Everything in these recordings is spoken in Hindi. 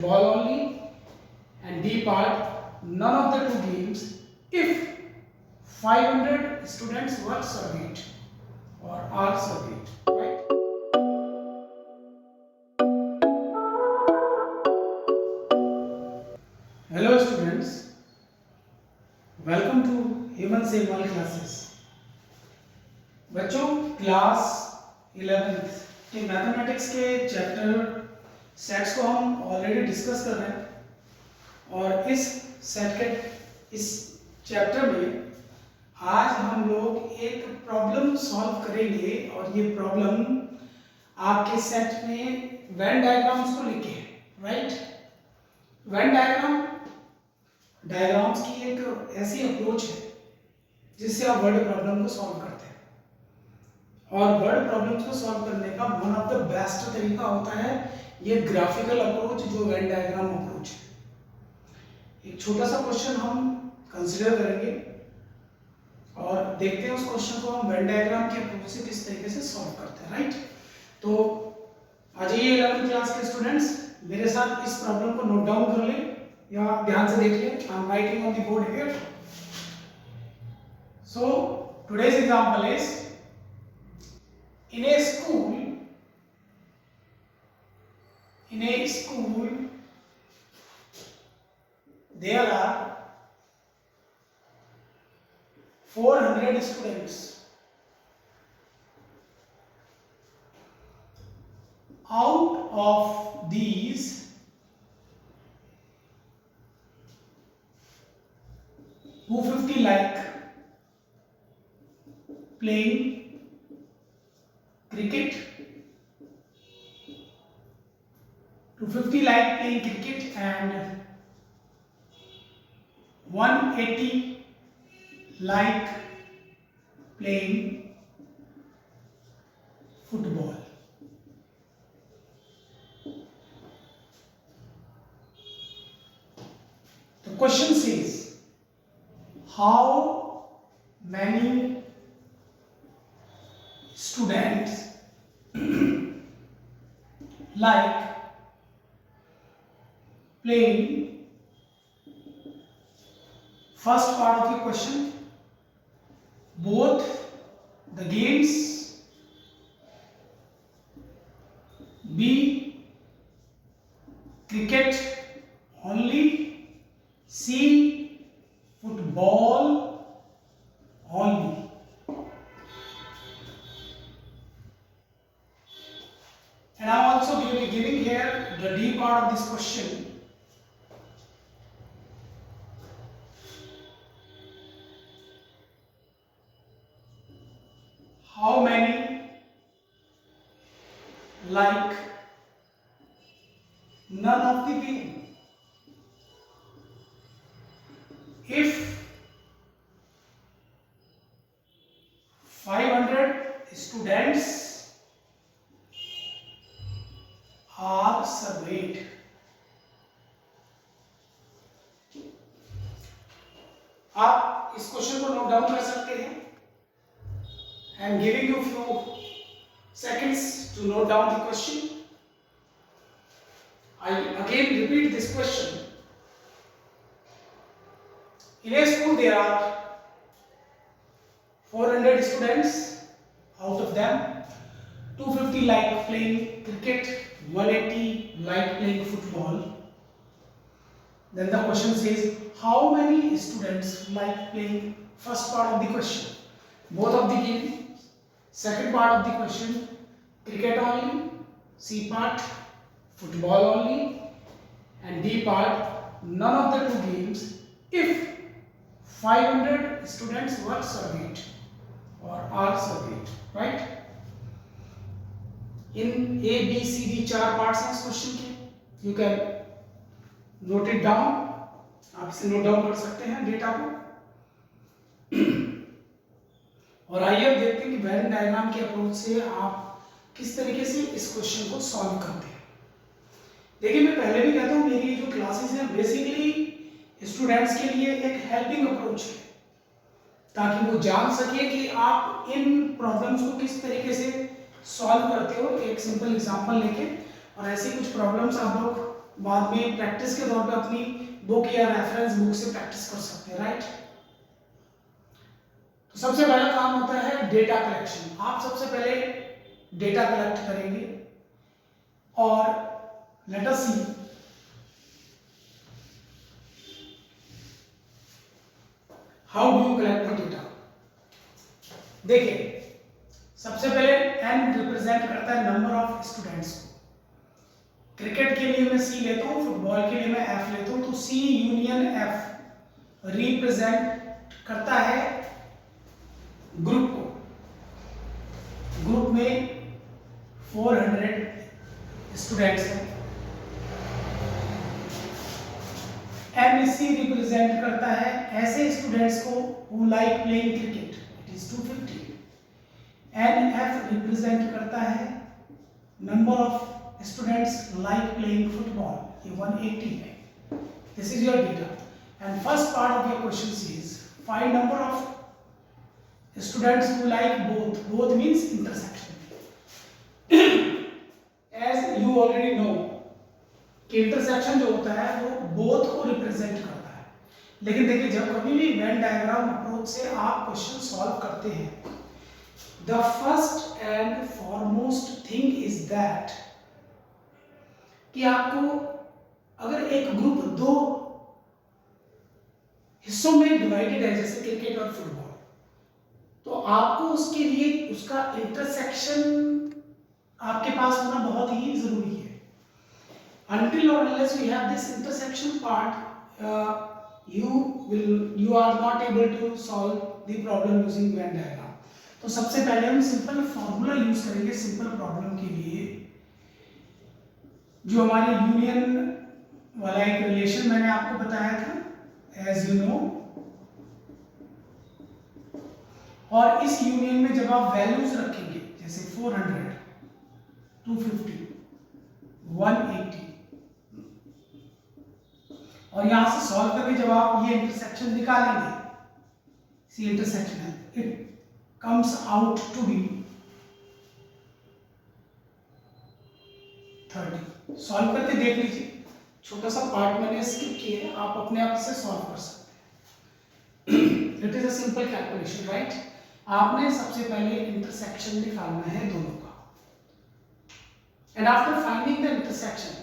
ball only, and D part, none of the two games if 500 students were surveyed or are surveyed, right? Hello students, welcome to Heman Semal classes. बच्चों क्लास 11th के मैथमेटिक्स के चैप्टर सेट्स को हम ऑलरेडी डिस्कस कर रहे हैं और इस सेट के इस चैप्टर में आज हम लोग एक प्रॉब्लम सॉल्व करेंगे और ये प्रॉब्लम आपके सेट में वेन डायग्राम्स को लिखे हैं, राइट? वेन डायग्राम्स की एक ऐसी अप्रोच है जिससे आप वर्ड प्रॉब्लम को सॉल्व करते हैं और वर्ड प्रॉब्लम्स को सॉल्व करने का वन ऑफ द बेस्ट तरीका होता है ये ग्राफिकल अप्रोच जो वेन डायग्राम अप्रोच है। एक छोटा सा क्वेश्चन हम कंसिडर करेंगे और देखते हैं उस क्वेश्चन को हम वेन डायग्राम के अप्रोच से किस तरीके से सॉल्व करते हैं, राइट? तो आ जाइए 11th क्लास के स्टूडेंट्स, मेरे साथ इस प्रॉब्लम को नोट डाउन कर लें या ध्यान से देख लें। I am writing on the board here. So today's example is in a school there are 400 students. Out of these 250 like playing cricket, 250 like playing cricket and 180 like playing football. The question says how many students like playing first part of the question both the games, B cricket only, C football only. And I am also giving here the D part of this question. How many like none of the game? If 500 students are surveyed, आप इस क्वेश्चन को नोट डाउन कर सकते हैं। I am giving you few seconds to note down the question. I again repeat this question. In a school there are 400 students. Out of them 250 like playing cricket, 180 like playing football. Then the question says how many students like playing first part of the question, both of the games. Second part of the question, cricket only, C part, football only, and D part, none of the two games if 500 students were surveyed or are surveyed, right? In A, B, C, D चार parts हैं इस question के, you can note it down, आप इसे note down कर सकते हैं डेटा को। और आइए अब देखते हैं कि वेन डायग्राम के अप्रोच से आप किस तरीके से इस क्वेश्चन को सॉल्व करते हैं। देखिए मैं पहले भी कहता हूँ मेरी जो क्लासेस हैं बेसिकली स्टूडेंट्स के लिए एक हेल्पिंग अप्रोच है ताकि वो जान सके कि आप इन प्रॉब्लम्स को किस तरीके से सॉल्व करते हो। एक सिंपल एग्जांपल लेके और ऐसी कुछ प्रॉब्लम्स आप लोग बाद में प्रैक्टिस के तौर पे अपनी बुक या रेफरेंस बुक से प्रैक्टिस कर सकते हैं, राइट। तो सबसे पहला काम होता है डेटा कलेक्शन। आप सबसे पहले डेटा कलेक्ट करेंगे और let us see how do you collect the data. देखिए, सबसे पहले n रिप्रेजेंट करता है नंबर ऑफ स्टूडेंट्स को। क्रिकेट के लिए मैं C लेता हूँ, फुटबॉल के लिए मैं F लेता हूँ, तो C यूनियन F रिप्रेजेंट करता है ग्रुप को। ग्रुप में 400 स्टूडेंट्स हैं। MSC रिप्रेजेंट करता है ऐसे स्टूडेंट्स को who like playing cricket, it is 250. NF represent करता है number of students like playing football, ये 180 है। This is your data and first part of your question is find number of students who like both. Both means intersection. As you already know कि इंटरसेक्शन जो होता है वो बोथ को रिप्रेजेंट करता है। लेकिन देखिए, जब कभी भी वेन डायग्राम अप्रोच से आप क्वेश्चन सॉल्व करते हैं, the first and foremost thing is that कि आपको अगर एक ग्रुप दो हिस्सों में डिवाइडेड है, जैसे क्रिकेट और फुटबॉल, तो आपको उसके लिए उसका इंटरसेक्शन आपके पास होना बहुत ही जरूरी है। Until or unless we have this intersection part, you are not able to solve the problem using Venn diagram. तो सबसे पहले हम सिंपल फॉर्मूला यूज करेंगे सिंपल प्रॉब्लम के लिए। जो हमारे यूनियन वाला एक रिलेशन मैंने आपको बताया था, एज यू नो, और इस यूनियन में जब आप वैल्यूज रखेंगे जैसे 400, 250, 180 और यहां से सॉल्व करके जब आप ये इंटरसेक्शन निकालेंगे, सी इंटरसेक्शन है, it comes out to be 30। Solve करके देख लीजिए, छोटा सा पार्ट मैंने स्किप किया है, आप अपने आप से सॉल्व कर सकते हैं। It is a simple calculation, right. आपने सबसे पहले इंटरसेक्शन निकालना है दोनों का, and after finding the intersection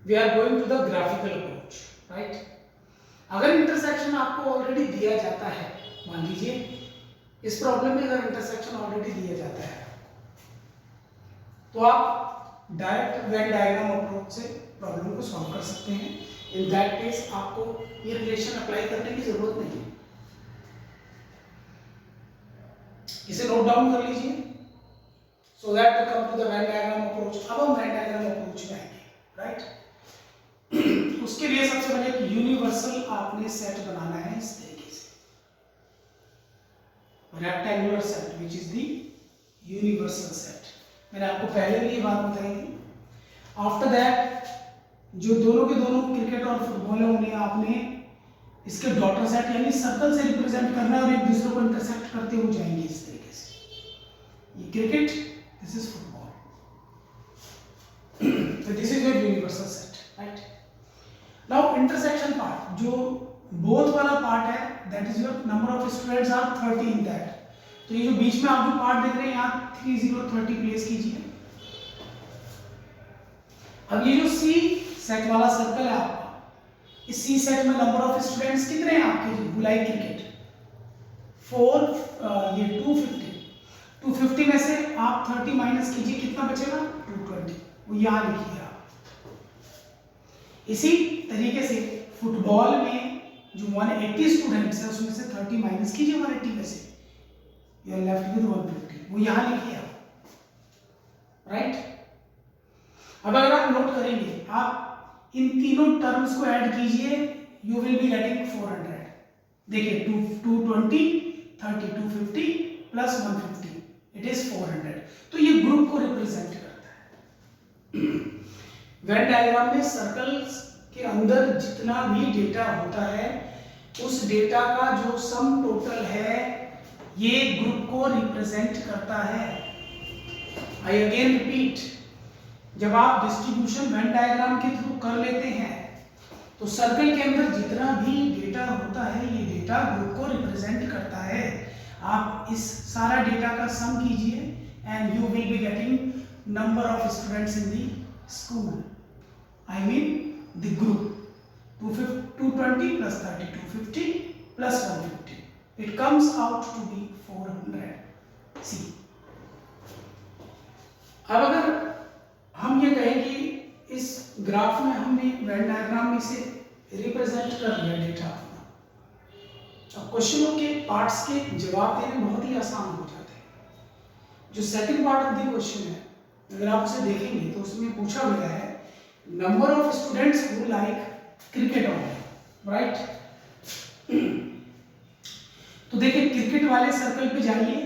we are going to the graphical approach, right. अगर इंटरसेक्शन आपको ऑलरेडी दिया जाता है, मान लीजिए इस प्रॉब्लम में अगर इंटरसेक्शन ऑलरेडी दिया जाता है, तो आप डायरेक्ट वेन डायग्राम अप्रोच से प्रॉब्लम को सॉल्व कर सकते हैं। इन दैट केस आपको ये रिलेशन अप्लाई करने की जरूरत नहीं है। इसे नोट डाउन कर लीजिए so that we come to the Venn diagram approach. अब हम वेन डायग्राम अप्रोच में आएंगे, राइट। उसके लिए सबसे पहले एक यूनिवर्सल आपने सेट बनाना है इस तरीके से, rectangular set which is the universal set. मैंने आपको पहले भी ये बात बताई थी। आफ्टर दैट जो दोनों के दोनों क्रिकेट और फुटबॉल है उन्हें आपने इसके डॉटर सेट यानी सर्कल से रिप्रेजेंट करना है और एक दूसरे को इंटरसेक्ट करते हुए जाएंगे इस तरीके से। ये cricket, this is football, so this is your universal set, right? Now intersection part, जो both वाला part है, that is your number of students are 30 in that. तो ये जो बीच में आप जो पार्ट देख रहे हैं यहाँ 30 प्लेस कीजिए। अब ये जो C सेट वाला सर्कल है आपका, इस C सेट में नंबर ऑफ स्टूडेंट्स कितने हैं आपके जो लाइक क्रिकेट 4, ये 250 में से आप 30 माइनस कीजिए, कितना बचेगा 220, वो यहाँ लिखिए आप। इसी तरीके से फुटबॉल में जो 180 स्टूडेंट्स है उसमें से 30 माइनस कीजिए 180 में से, यू आर लेफ्ट विद 150, वो यहाँ लिखिए आप, राइट। अब अगर आप नोट करेंगे, आप इन तीनों टर्म्स को ऐड कीजिए, यू विल बी गेटिंग 400। देखिए 220, 30, 250 प्लस 150, इट इज 400। तो ये ग्रुप को रिप्रेजेंट करता है। वेन डायग्राम में सर्कल्स के अंदर जितना भी डेटा होता है उस डेटा का जो सम टोटल है ये ग्रुप को रिप्रेजेंट करता है। आई अगेन रिपीट, जब आप डिस्ट्रीब्यूशन वेन डायग्राम के थ्रू कर लेते हैं तो सर्कल के अंदर जितना भी डेटा होता है ये डेटा ग्रुप को रिप्रेजेंट करता है। आप इस सारा डेटा का सम कीजिए and you will be getting number of students in the school, I mean the group. 220 plus 30, 250 plus 150. It comes out to be 400. See. अब अगर हम ये कहें कि इस ग्राफ में हमने वेन डायग्राम में से रिप्रेजेंट कर लिया डेटा अपना, अब क्वेश्चनों के पार्ट्स के जवाब देने बहुत ही आसान हो जाते हैं। जो second part of the question है, अगर आप उसे देखेंगे तो उसमें पूछा गया है number of students who like cricket only, right. तो देखिए क्रिकेट वाले सर्कल पे जाइए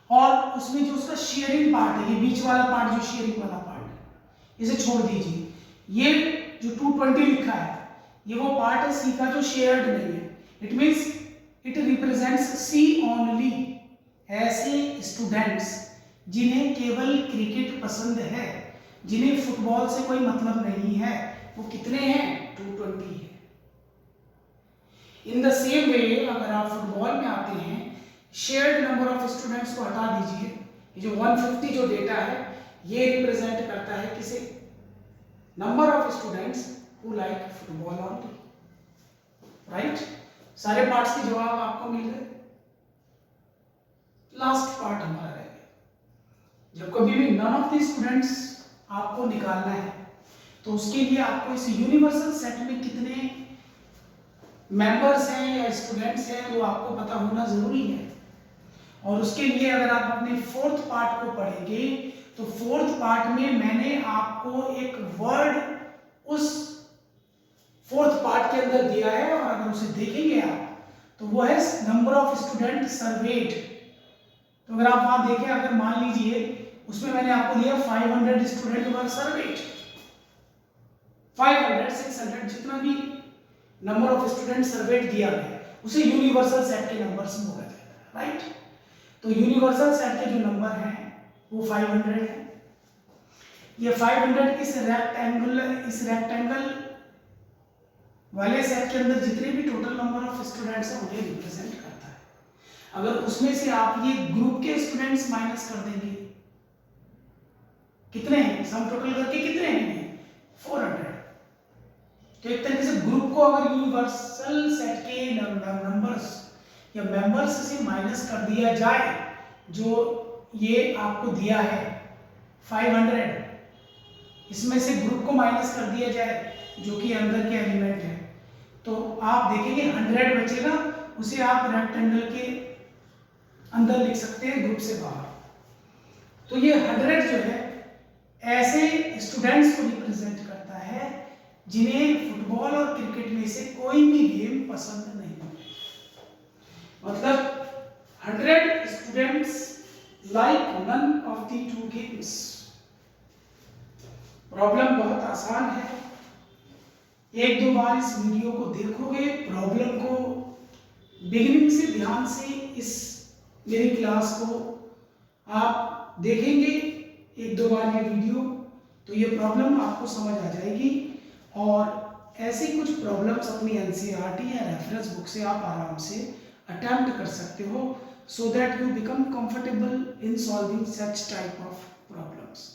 और उसमें जो उसका शेयरिंग पार्ट है, ये बीच वाला पार्ट जो शेयरिंग वाला पार्ट है, इसे छोड़ दीजिए। ये जो 220 लिखा है ये वो पार्ट है सी का जो शेयर्ड नहीं है। It means it represents C only, ऐसे स्टूडेंट्स जिन्हें केवल क्रिकेट पसंद है, जिन्हें फुटबॉल से कोई मतलब नहीं है, वो कितने हैं? 220 है। इन द सेम वे अगर आप फुटबॉल में आते हैं, शेयर्ड नंबर ऑफ स्टूडेंट्स को हटा दीजिए, ये जो 150 जो डेटा है ये रिप्रेजेंट करता है किसे? Number of students who like football only, right. सारे पार्ट्स के जवाब आपको मिल गए। लास्ट पार्ट हमारा रह गया। जब कभी भी नन ऑफ द स्टूडेंट्स आपको निकालना है तो उसके लिए आपको इस यूनिवर्सल सेट में कितने मेंबर्स हैं या स्टूडेंट्स हैं वो आपको पता होना जरूरी है। और उसके लिए अगर आप अपने फोर्थ पार्ट को पढ़ेंगे तो फोर्थ पार्ट में मैंने आपको एक वर्ड उस फोर्थ पार्ट के अंदर दिया है और अगर उसे देखेंगे आप तो वो है नंबर ऑफ स्टूडेंट सर्वेड। तो अगर आप वहां देखें, अगर मान लीजिए उसमें मैंने आपको दिया 500 स्टूडेंट वर सर्वेड, 500 600 जितना भी नंबर ऑफ स्टूडेंट सर्वेड दिया गया उसे यूनिवर्सल सेट के नंबर्स में बोला जाता है, राइट। तो यूनिवर्सल सेट के जो नंबर हैं वो 500 है। ये 500 इस रेक्टेंगल वाले सेट के अंदर जितने भी टोटल नंबर ऑफ स्टूडेंट्स हैं उन्हें रिप्रेजेंट करता है। अगर उसमें से आप ये ग्रुप के स्टूडेंट्स माइनस कर देंगे, कितने हैं सम टोटल करके कितने हैं? 400। तो एक तरीके से ग्रुप को अगर यूनिवर्सल सेट के नंबर्स या मेंबर्स से माइनस कर दिया जाए, जो ये आपको दिया है 500, इसमें से ग्रुप को माइनस कर दिया जाए जो कि अंदर के एलिमेंट है, तो आप देखेंगे 100 बचेगा, उसे आप रेक्टेंगल के अंदर लिख सकते हैं ग्रुप से बाहर। तो ये 100 जो है ऐसे स्टूडेंट्स को रिप्रेजेंट करता है जिन्हें फुटबॉल और क्रिकेट में से कोई भी गेम पसंद नहीं है। मतलब 100 students like none of the two games. Problem बहुत आसान है, एक दो बार इस वीडियो को देखोगे, प्रॉब्लम को बिगिनिंग से ध्यान से इस मेरी क्लास को आप देखेंगे एक दो बार ये वीडियो, तो ये प्रॉब्लम आपको समझ आ जाएगी। और ऐसी कुछ प्रॉब्लम्स अपनी एनसीईआरटी या रेफरेंस बुक से आप आराम से अटेम्प्ट कर सकते हो, so that you become comfortable in solving such type of problems.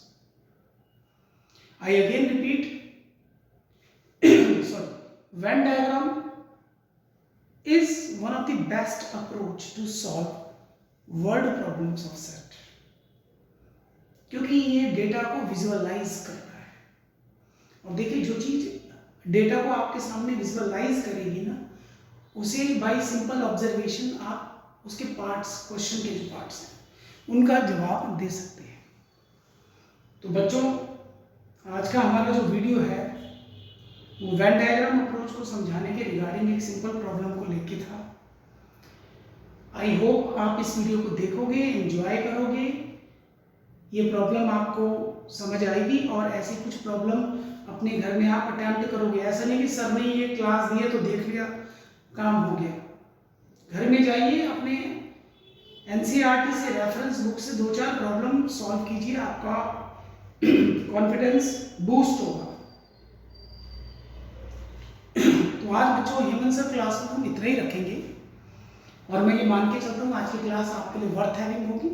I again repeat, sorry, Venn diagram is one of the best approach to solve word problems of set, क्योंकि ये डेटा को विजुअलाइज करता है। और देखिए जो चीज डेटा को आपके सामने विजुअलाइज करेगी ना, उसे बाय सिंपल ऑब्जर्वेशन आप उसके पार्ट्स, क्वेश्चन के जो पार्ट्स हैं उनका जवाब दे सकते हैं। तो बच्चों, आज का हमारा जो वीडियो है वो वेन डायग्राम अप्रोच को समझाने के रिगार्डिंग एक सिंपल प्रॉब्लम को लेके था। आई होप आप इस वीडियो को देखोगे, एंजॉय करोगे, ये प्रॉब्लम आपको समझ आएगी और ऐसी कुछ प्रॉब्लम अपने घर में आप अटेम्प्ट करोगे। ऐसा नहीं कि सर ने ये क्लास दी है तो देख लिया, काम हो गया। घर में जाइए, अपने एनसीईआरटी से, रेफरेंस बुक से दो चार प्रॉब्लम सॉल्व कीजिए, आपका कॉन्फिडेंस बूस्ट होगा। तो आज बच्चों ह्यूमन सर क्लास में हम इतना ही रखेंगे और मैं ये मान के चलता हूँ आज की क्लास आपके लिए वर्थ हैविंग होगी।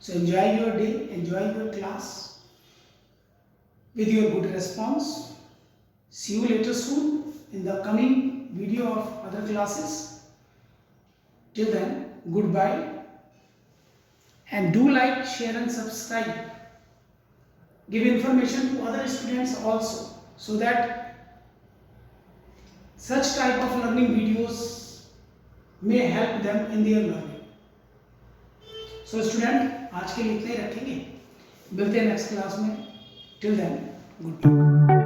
So enjoy your day, enjoy your class with your good response. See you later soon in the coming video of other classes. Till then, goodbye, and do like, share and subscribe. Give information to other students also, so that such type of learning videos may help them in their learning. So student, आज के लिए इतना ही रखेंगे, मिलते हैं नेक्स्ट क्लास में। Till then, goodbye.